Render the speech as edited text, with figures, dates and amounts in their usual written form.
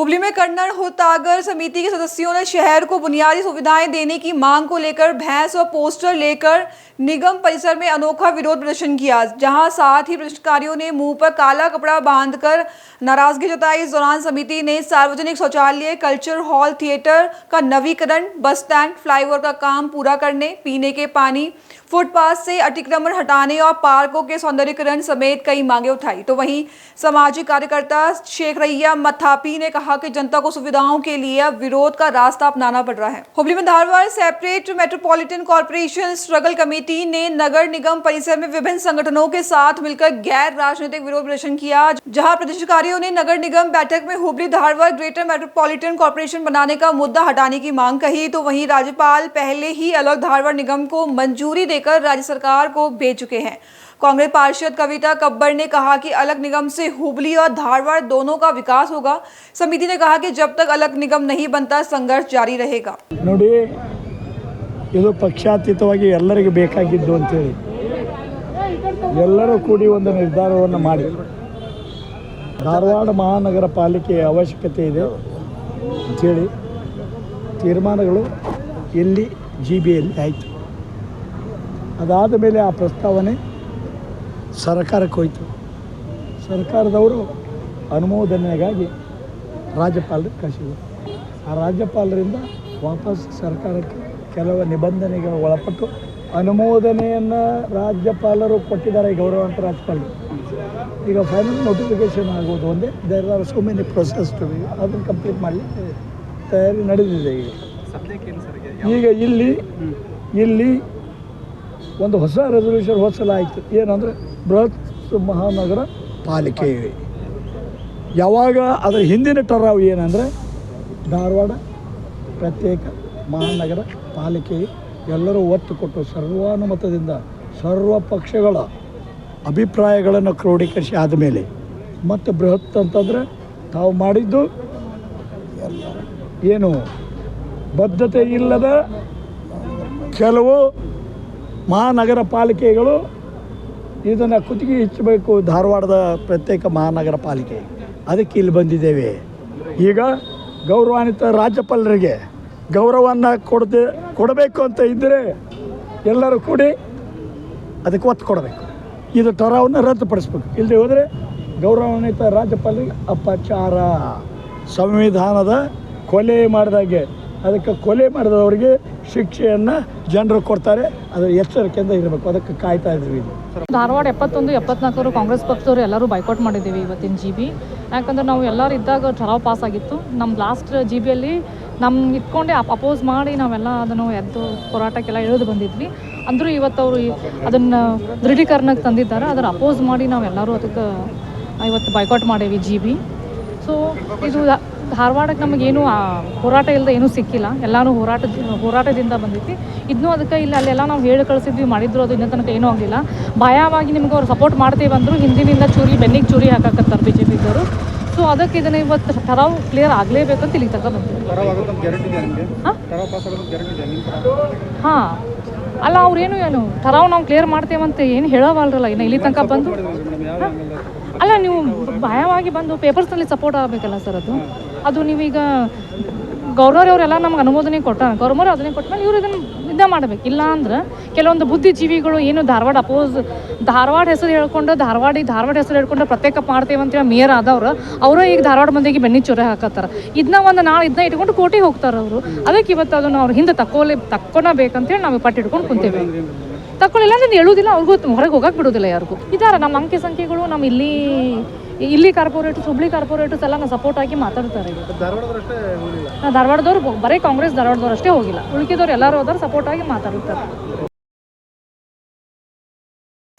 हुबली में कन्नड़ होतागर समिति के सदस्यों ने शहर को बुनियादी सुविधाएं देने की मांग को लेकर भैंस और पोस्टर लेकर निगम परिसर में अनोखा विरोध प्रदर्शन किया, जहां साथ ही प्रदर्शनकारियों ने मुंह पर काला कपड़ा बांधकर नाराजगी जताई। इस दौरान समिति ने सार्वजनिक शौचालय, कल्चर हॉल, थिएटर का नवीकरण, बस स्टैंड, फ्लाईओवर का काम पूरा करने, पीने के पानी, फुटपाथ से अतिक्रमण हटाने और पार्कों के सौंदर्यीकरण समेत कई मांगे उठाई। तो वहीं सामाजिक कार्यकर्ता शेख रैया मथापी ने कहा कि जनता को सुविधाओं के लिए अब विरोध का रास्ता अपनाना पड़ रहा है। हुबली में Dharwad separate metropolitan corporation struggle committee ने नगर निगम परिसर में विभिन्न संगठनों के साथ मिलकर गैर राजनीतिक विरोध प्रदर्शन किया, जहां प्रदर्शनकारियों ने नगर निगम बैठक में Hubli Dharwad greater metropolitan corporation बनाने का मुद्दा हटाने की मांग कही। तो वहीं राज्यपाल पहले ही अलग धारवाड़ निगम को मंजूरी देकर राज्य सरकार को भेज चुके हैं। कांग्रेस पार्षद कविता कब्बर ने कहा कि अलग निगम से हुबली और धारवाड़ दोनों का विकास होगा। समिति ने कहा कि जब तक अलग निगम नहीं बनता संघर्ष जारी रहेगा। ನೋಡಿ, ಇದು ಪಕ್ಷಾತೀತವಾಗಿ ಎಲ್ಲರಿಗೂ ಬೇಕಾಗಿದ್ದು ಅಂತೇಳಿ ಎಲ್ಲರೂ ಕೂಡಿ ಒಂದು ನಿರ್ಧಾರವನ್ನು ಮಾಡಿ ಧಾರವಾಡ ಮಹಾನಗರ ಪಾಲಿಕೆಯ ಅವಶ್ಯಕತೆ ಇದೆ ಅಂತೇಳಿ ತೀರ್ಮಾನಗಳು ಇಲ್ಲಿ ಜಿಬಿಯಲ್ಲಿ ಆಯಿತು. ಅದಾದ ಮೇಲೆ ಆ ಪ್ರಸ್ತಾವನೆ ಸರ್ಕಾರಕ್ಕೆ ಹೋಯಿತು. ಸರ್ಕಾರದವರು ಅನುಮೋದನೆಗಾಗಿ ರಾಜ್ಯಪಾಲರಿಗೆ ಕಳಿಸಿದರು. ಆ ರಾಜ್ಯಪಾಲರಿಂದ ವಾಪಸ್ ಸರ್ಕಾರಕ್ಕೆ ಕೆಲವು ನಿಬಂಧನೆಗೆ ಒಳಪಟ್ಟು ಅನುಮೋದನೆಯನ್ನು ರಾಜ್ಯಪಾಲರು ಕೊಟ್ಟಿದ್ದಾರೆ, ಗೌರವಾಂತ ರಾಜ್ಯಪಾಲರು. ಈಗ ಫೈನಲ್ ನೋಟಿಫಿಕೇಷನ್ ಆಗೋದು ಒಂದೇ. There are so many process to be, ಅದನ್ನು ಕಂಪ್ಲೀಟ್ ಮಾಡಲಿ ತಯಾರಿ ನಡೆದಿದೆ. ಈಗ ಇಲ್ಲಿ ಒಂದು ಹೊಸ ರೆಸಲ್ಯೂಷನ್ ಹೊಸಲಾಯಿತು. ಏನಂದರೆ ಬೃಹತ್ ಮಹಾನಗರ ಪಾಲಿಕೆ. ಯಾವಾಗ ಅದರ ಹಿಂದಿನ ಟರಾವು ಏನಂದರೆ ಧಾರವಾಡ ಪ್ರತ್ಯೇಕ ಮಹಾನಗರ ಪಾಲಿಕೆ ಎಲ್ಲರೂ ಒತ್ತು ಕೊಟ್ಟು ಸರ್ವಾನುಮತದಿಂದ ಸರ್ವ ಪಕ್ಷಗಳ ಅಭಿಪ್ರಾಯಗಳನ್ನು ಕ್ರೋಢೀಕರಿಸಿ ಆದಮೇಲೆ ಮತ್ತು ಬೃಹತ್ ಅಂತಂದರೆ ತಾವು ಮಾಡಿದ್ದು ಏನು ಬದ್ಧತೆ ಇಲ್ಲದ ಕೆಲವು ಮಹಾನಗರ ಪಾಲಿಕೆಗಳು ಇದನ್ನು ಕುತ್ತಿಗೆ ಹೆಚ್ಚಬೇಕು, ಧಾರವಾಡದ ಪ್ರತ್ಯೇಕ ಮಹಾನಗರ ಪಾಲಿಕೆ. ಅದಕ್ಕೆ ಇಲ್ಲಿ ಬಂದಿದ್ದೇವೆ. ಈಗ ಗೌರವಾನ್ವಿತ ರಾಜ್ಯಪಾಲರಿಗೆ ಗೌರವವನ್ನು ಕೊಡಬೇಕು ಅಂತ ಇದ್ದರೆ ಎಲ್ಲರೂ ಕೂಡಿ ಅದಕ್ಕೆ ಒತ್ತು ಕೊಡಬೇಕು. ಇದು ಟರಾವನ್ನು ರದ್ದುಪಡಿಸ್ಬೇಕು. ಇಲ್ಲದೆ ಹೋದರೆ ಗೌರವಾನ್ವಿತ ರಾಜ್ಯಪಾಲರಿಗೆ ಅಪಚಾರ, ಸಂವಿಧಾನದ ಕೊಲೆ ಮಾಡಿದಾಗೆ ಅದಕ್ಕೆ ಕೊಲೆ ಮಾಡಿದವರಿಗೆ ಶಿಕ್ಷೆಯನ್ನು ಜನರು ಕೊಡ್ತಾರೆ. ಅದರ ಎಚ್ಚರಿಕೆಯಿಂದ ಇರಬೇಕು. ಅದಕ್ಕೆ ಕಾಯ್ತಾ ಇದ್ದೀವಿ. ಧಾರವಾಡ 71, 74 ಕಾಂಗ್ರೆಸ್ ಪಕ್ಷದವರು ಎಲ್ಲರೂ ಬೈಕಾಟ್ ಮಾಡಿದ್ದೀವಿ ಇವತ್ತಿನ GB. ಯಾಕಂದ್ರೆ ನಾವು ಎಲ್ಲರೂ ಇದ್ದಾಗ ಠರಾವ್ ಪಾಸ್ ಆಗಿತ್ತು. ನಮ್ಮ ಲಾಸ್ಟ್ GBಯಲ್ಲಿ ನಮ್ಮ ಇಟ್ಕೊಂಡೆ ಅಪೋಸ್ ಮಾಡಿ ನಾವೆಲ್ಲ ಅದನ್ನು ಎದ್ದು ಹೋರಾಟಕ್ಕೆಲ್ಲ ಇಳಿದು ಬಂದಿದ್ವಿ. ಅಂದರೂ ಇವತ್ತು ಅವರು ಅದನ್ನು ದೃಢೀಕರಣಕ್ಕೆ ತಂದಿದ್ದಾರೆ. ಅದರ ಅಪೋಸ್ ಮಾಡಿ ನಾವೆಲ್ಲರೂ ಅದಕ್ಕೆ ಇವತ್ತು ಬೈಕಾಟ್ ಮಾಡೇವಿ GB. ಸೊ ಇದು ಧಾರವಾಡಕ್ಕೆ ನಮಗೇನು ಹೋರಾಟ ಇಲ್ಲದೆ ಏನೂ ಸಿಕ್ಕಿಲ್ಲ. ಎಲ್ಲನೂ ಹೋರಾಟದಿಂದ ಬಂದಿತ್ತು. ಇದನ್ನೂ ಅದಕ್ಕೆ ಇಲ್ಲಿ ಅಲ್ಲೆಲ್ಲ ನಾವು ಹೇಳಿ ಕಳಿಸಿದ್ವಿ, ಮಾಡಿದ್ರು. ಅದು ಇನ್ನೂ ತನಕ ಏನೂ ಆಗಲಿಲ್ಲ. ಭಯವಾಗಿ ನಿಮ್ಗೆ ಅವ್ರು ಸಪೋರ್ಟ್ ಮಾಡ್ತೀವಿ ಅಂದರು. ಹಿಂದಿನಿಂದ ಬೆನ್ನಿಗೆ ಚೂರಿ ಹಾಕಕತ್ತಾರೆ BJP ಇದ್ದವರು. ಸೊ ಅದಕ್ಕೆ ಇದನ್ನು ಇವತ್ತು ಠರಾವ್ ಕ್ಲಿಯರ್ ಆಗಲೇಬೇಕಂತ ಇಲ್ಲಿಗೆ ತನಕ ಬಂದಿದೆ. ಹಾಂ, ಅಲ್ಲ ಅವ್ರೇನು ಠರಾವ್ ನಾವು ಕ್ಲಿಯರ್ ಮಾಡ್ತೇವಂತ ಏನು ಹೇಳೋವಲ್ರಲ್ಲ ಇನ್ನು ಇಲ್ಲಿ ತನಕ ಬಂದು. ಅಲ್ಲ, ನೀವು ಭಯವಾಗಿ ಬಂದು ಪೇಪರ್ಸ್ನಲ್ಲಿ ಸಪೋರ್ಟ್ ಆಗಬೇಕಲ್ಲ ಸರ್. ಅದು ನೀವೀಗ ಗೌರವರವರೆಲ್ಲ ನಮ್ಗೆ ಅನುಮೋದನೆ ಕೊಟ್ಟಾರೆ. ಗೌರವರು ಅದನ್ನೇ ಕೊಟ್ಟಮೇಲೆ ಇವ್ರು ಇದನ್ನು ಮಾಡಬೇಕು. ಇಲ್ಲ ಅಂದ್ರೆ ಕೆಲವೊಂದು ಬುದ್ಧಿಜೀವಿಗಳು ಏನು ಧಾರವಾಡ ಹೆಸರು ಹೇಳ್ಕೊಂಡು ಧಾರವಾಡ ಹೆಸರು ಹೇಳ್ಕೊಂಡು ಪ್ರತ್ಯೇಕ ಮಾಡ್ತೇವೆ ಅಂತೇಳಿ ಮೇಯರ್ ಆದವ್ರು ಅವರು ಈಗ ಧಾರವಾಡ ಮಂದಿಗೆ ಬೆನ್ನಿ ಚೂರೆ ಹಾಕತ್ತಾರೆ. ನಾಳೆ ಇದನ್ನ ಇಟ್ಕೊಂಡು ಕೋಟಿಗೆ ಹೋಗ್ತಾರೆ ಅವರು. ಅದಕ್ಕೆ ಇವತ್ತು ಅದನ್ನು ಅವ್ರು ಹಿಂದೆ ತಕ್ಕೊಳಬೇಕಂತೇಳಿ ನಾವು ಪಟ್ಟು ಇಟ್ಕೊಂಡು ಕುಂತೇವೆ. ತಗೊಳ್ಳಿಲ್ಲ ಅಂದ್ರೆ ಹೇಳುವುದಿಲ್ಲ, ಅವ್ರಿಗೂ ಹೊರಗೆ ಹೋಗಕ್ಕೆ ಬಿಡೋದಿಲ್ಲ ಯಾರಿಗೂ. ಇದ್ದಾರೆ ನಮ್ಮ ಅಂಕೆ ಸಂಖ್ಯೆಗಳು. ನಮ್ಮ ಇಲ್ಲಿ ಕಾರ್ಪೊರೇಟರ್ಸ್, ಹುಬ್ಳಿ ಕಾರ್ಪೊರೇಟರ್ಸ್ ಎಲ್ಲ ನಾವು ಸಪೋರ್ಟ್ ಆಗಿ ಮಾತಾಡ್ತಾರೆ. ಧಾರವಾಡದವ್ರು ಬರೀ ಕಾಂಗ್ರೆಸ್ ಧಾರವಾಡದವ್ರು ಅಷ್ಟೇ ಹೋಗಿಲ್ಲ, ಉಳಿಕೆದವ್ರು ಎಲ್ಲರೂ ಹೋದ್ರೆ ಸಪೋರ್ಟ್ ಆಗಿ ಮಾತಾಡ್ತಾರೆ.